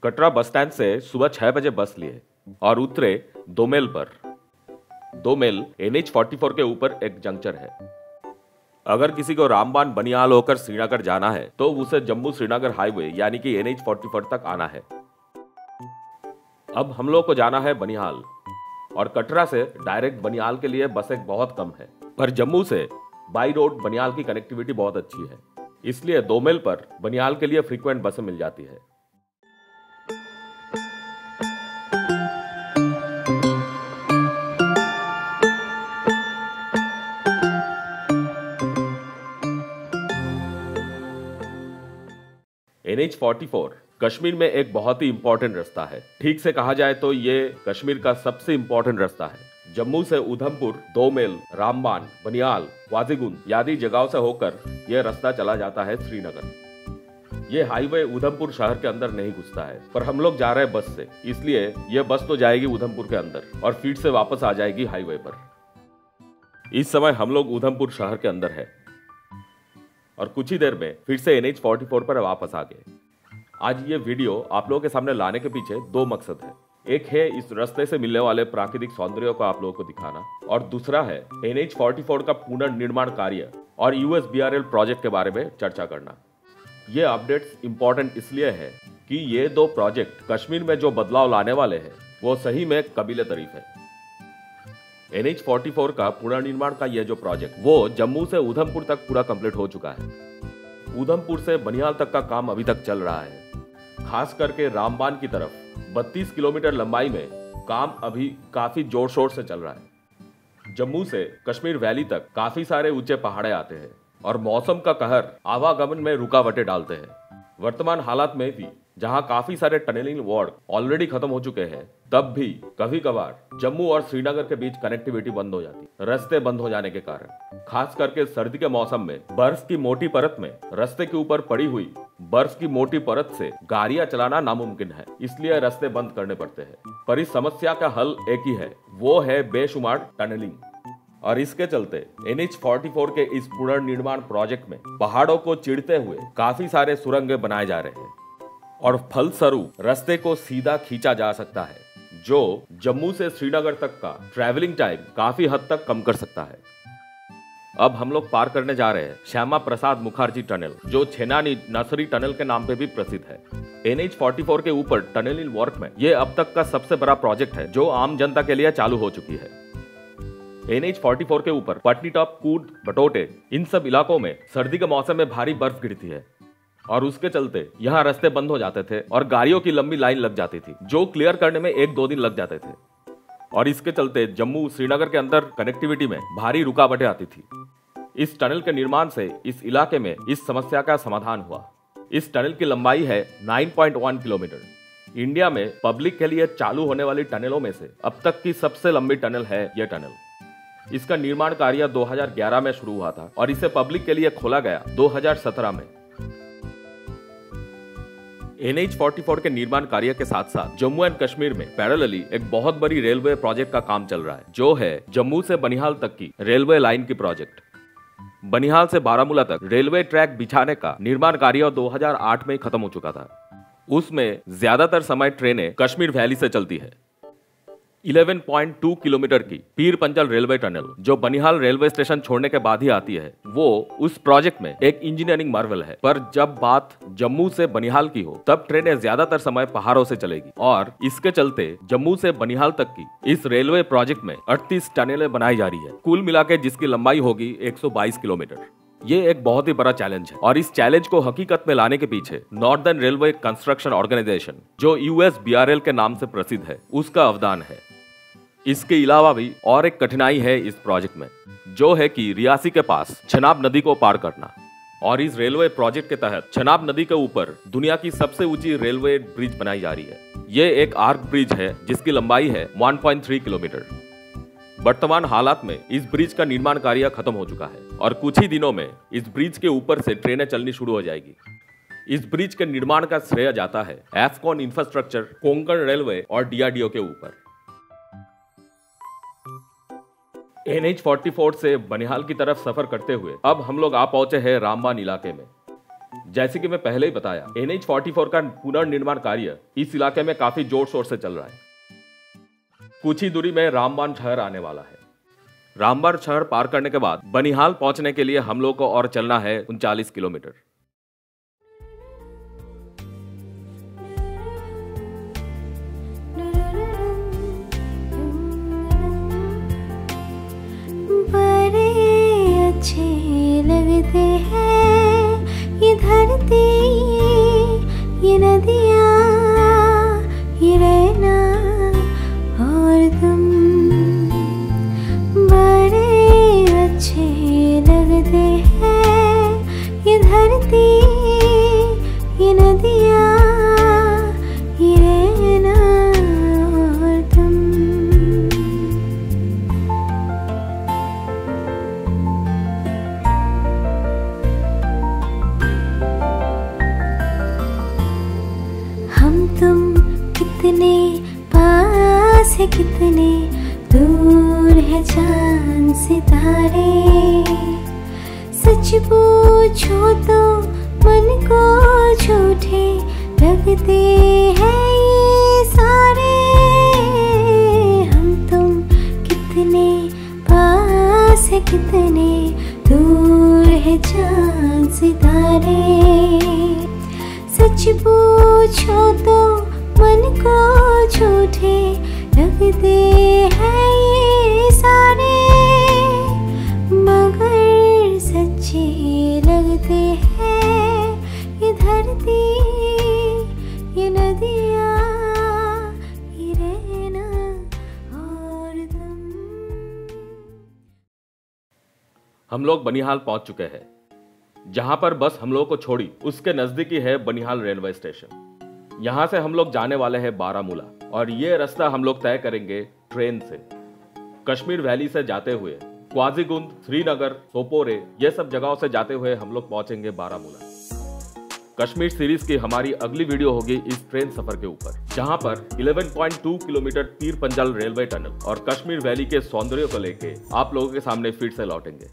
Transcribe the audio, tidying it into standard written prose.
Katra bus stand से सुबह 6 बजे बस लिए और उतरे दोमेल पर। दोमेल NH44 के ऊपर एक जंक्शन है। अगर किसी को रामबान बनिहाल होकर श्रीनगर जाना है तो उसे जम्मू श्रीनगर हाईवे यानी कि NH44 तक आना है। अब हम लोग को जाना है बनिहाल और कटरा से डायरेक्ट बनिहाल के लिए बसें बहुत कम है, पर जम्मू से बाई रोड बनिहाल की कनेक्टिविटी बहुत अच्छी है, इसलिए दोमेल पर बनिहाल के लिए फ्रीक्वेंट बसें मिल जाती है। NH44 कश्मीर में एक बहुत ही इंपॉर्टेंट रास्ता है। ठीक से कहा जाए तो ये कश्मीर का सबसे इंपॉर्टेंट रास्ता है। जम्मू से उधमपुर, दोमेल, रामबान, बनिहाल, वाजिगुंड आदि जगहों से होकर यह रास्ता चला जाता है श्रीनगर। ये हाईवे उधमपुर शहर के अंदर नहीं घुसता है, पर हम लोग जा रहे हैं बस से, इसलिए यह बस तो जाएगी उधमपुर के अंदर और फिर से वापस आ जाएगी हाईवे पर। इस समय हम लोग उधमपुर शहर के अंदर है और कुछ ही देर में फिर से NH44 पर वापस आ गए। आज ये वीडियो आप लोगों के सामने लाने के पीछे दो मकसद है। एक है इस रास्ते से मिलने वाले प्राकृतिक सौंदर्य को आप लोगों को दिखाना और दूसरा है NH44 का पुनर्निर्माण कार्य और USBRL प्रोजेक्ट के बारे में चर्चा करना। ये अपडेट्स इंपॉर्टेंट इसलिए है कि ये दो प्रोजेक्ट कश्मीर में जो बदलाव लाने वाले हैं वो सही में काबिले तारीफ है। NH44 का पुनर्निर्माण का यह जो प्रोजेक्ट वो जम्मू से उधमपुर तक पूरा कंप्लीट हो चुका है। उधमपुर से बनिहाल तक का काम अभी तक चल रहा है। खास करके रामबान की तरफ 32 किलोमीटर लंबाई में काम अभी काफी जोर शोर से चल रहा है। जम्मू से कश्मीर वैली तक काफी सारे ऊंचे पहाड़े आते हैं और मौसम का कहर आवागमन में रुकावटें डालते हैं। वर्तमान हालात में भी जहां काफी सारे टनलिंग वर्क ऑलरेडी खत्म हो चुके हैं, तब भी कभी कभार जम्मू और श्रीनगर के बीच कनेक्टिविटी बंद हो जाती है रास्ते बंद हो जाने के कारण। खास करके सर्दी के मौसम में बर्फ की मोटी परत में रास्ते के ऊपर पड़ी हुई बर्फ की मोटी परत से गाड़ियां चलाना नामुमकिन है, इसलिए रास्ते बंद करने पड़ते हैं। पर इस समस्या का हल एक ही है, वो है बेशुमार टनलिंग। और इसके चलते NH44 के इस पुनर्निर्माण प्रोजेक्ट में पहाड़ों को चीरते हुए काफी सारे सुरंगें बनाए जा रहे हैं और फलस्वरूप रास्ते को सीधा खींचा जा सकता है, जो जम्मू से श्रीनगर तक का ट्रैवलिंग टाइम काफी हद तक कम कर सकता है। अब हम लोग पार करने जा रहे हैं श्यामा प्रसाद मुखर्जी टनल, जो छेनानी नर्सरी टनल के नाम पे भी प्रसिद्ध है। NH44 के ऊपर टनलिंग वर्क में ये अब तक का सबसे बड़ा प्रोजेक्ट है जो आम जनता के लिए चालू हो चुकी है। NH44 के ऊपर पटनी टॉप, कूट, बटोटे इन सब इलाकों में सर्दी के मौसम में भारी बर्फ गिरती है और उसके चलते यहाँ रास्ते बंद हो जाते थे और गाड़ियों की लंबी लाइन लग जाती थी, जो क्लियर करने में 1-2 दिन लग जाते थे। और इसके चलते जम्मू श्रीनगर के अंदर कनेक्टिविटी में भारी रुकावटें आती थी। इस टनल के निर्माण से इस इलाके में इस समस्या का समाधान हुआ। इस टनल की लंबाई है 9.1 किलोमीटर। इंडिया में पब्लिक के लिए चालू होने वाली टनलों में से अब तक की सबसे लंबी टनल है यह टनल। इसका निर्माण कार्य 2011 में शुरू हुआ था और इसे पब्लिक के लिए खोला गया 2017 में। NH44 के निर्माण कार्य के साथ साथ जम्मू एंड कश्मीर में पैरेलली एक बहुत बड़ी रेलवे प्रोजेक्ट का काम चल रहा है, जो है जम्मू से बनिहाल तक की रेलवे लाइन की प्रोजेक्ट। बनिहाल से बारामूला तक रेलवे ट्रैक बिछाने का निर्माण कार्य 2008 में खत्म हो चुका था। उसमें ज्यादातर समय ट्रेनें कश्मीर वैली से चलती है। 11.2 किलोमीटर की पीर पंचल रेलवे टनल, जो बनिहाल रेलवे स्टेशन छोड़ने के बाद ही आती है, वो उस प्रोजेक्ट में एक इंजीनियरिंग मार्वल है। पर जब बात जम्मू से बनिहाल की हो, तब ट्रेनें ज्यादातर समय पहाड़ों से चलेगी और इसके चलते जम्मू से बनिहाल तक की इस रेलवे प्रोजेक्ट में 38 टनलें बनाई जा रही है, कुल मिला के जिसकी लंबाई होगी 122 किलोमीटर। ये एक बहुत ही बड़ा चैलेंज है और इस चैलेंज को हकीकत में लाने के पीछे नॉर्दर्न रेलवे कंस्ट्रक्शन ऑर्गेनाइजेशन, जो USBRL के नाम से प्रसिद्ध है, उसका अवदान है। इसके अलावा भी और एक कठिनाई है इस प्रोजेक्ट में, जो है कि रियासी के पास चनाब नदी को पार करना। और इस रेलवे प्रोजेक्ट के तहत चनाब नदी के ऊपर दुनिया की सबसे ऊंची रेलवे ब्रिज बनाई जा रही है। ये एक आर्क ब्रिज है जिसकी लंबाई है 1.3 किलोमीटर। वर्तमान हालात में इस ब्रिज का निर्माण कार्य खत्म हो चुका है और कुछ ही दिनों में इस ब्रिज के ऊपर से ट्रेनें चलनी शुरू हो जाएगी। इस ब्रिज के निर्माण का श्रेय जाता है एफकॉन इंफ्रास्ट्रक्चर, कोंकण रेलवे और DRDO के ऊपर। NH44 से बनिहाल की तरफ सफर करते हुए अब हम लोग आ पहुंचे हैं रामबान इलाके में। जैसे कि मैं पहले ही बताया, NH44 का पुनर्निर्माण कार्य इस इलाके में काफी जोर शोर से चल रहा है। कुछ ही दूरी में रामबान शहर आने वाला है। रामबान शहर पार करने के बाद बनिहाल पहुंचने के लिए हम लोग को और चलना है 39 किलोमीटर। बड़े अच्छे लगते हैं ये धरती, ये नदियाँ, ये रहना और तुम। बड़े अच्छे लगते हैं ये धरती, ये नदियाँ, ये रहना और तुम। हम तुम कितने पास है, कितने दूर है चांद सितारे। सच पूछो तो मन को झूठे लगते हैं ये सारे। हम तुम कितने पास है, कितने दूर है चांद सितारे। सच पूछो तो मन को झूठे लगते हैं ये सारे, मगर सच्चे लगते हैं ये धरती, ये नदियाँ, ये रहना और तुम। हम लोग बनिहाल पहुंच चुके हैं। जहां पर बस हम लोग को छोड़ी उसके नजदीक ही है बनिहाल रेलवे स्टेशन। यहां से हम लोग जाने वाले हैं बारामूला और ये रास्ता हम लोग तय करेंगे ट्रेन से। कश्मीर वैली से जाते हुए क्वाजीगुंड, श्रीनगर, सोपोरे ये सब जगहों से जाते हुए हम लोग पहुंचेंगे बारामूला। कश्मीर सीरीज की हमारी अगली वीडियो होगी इस ट्रेन सफर के ऊपर, जहां पर 11.2 kilometre Pir Panjal railway tunnel और कश्मीर वैली के सौंदर्य को लेके आप लोगों के सामने फिर से लौटेंगे।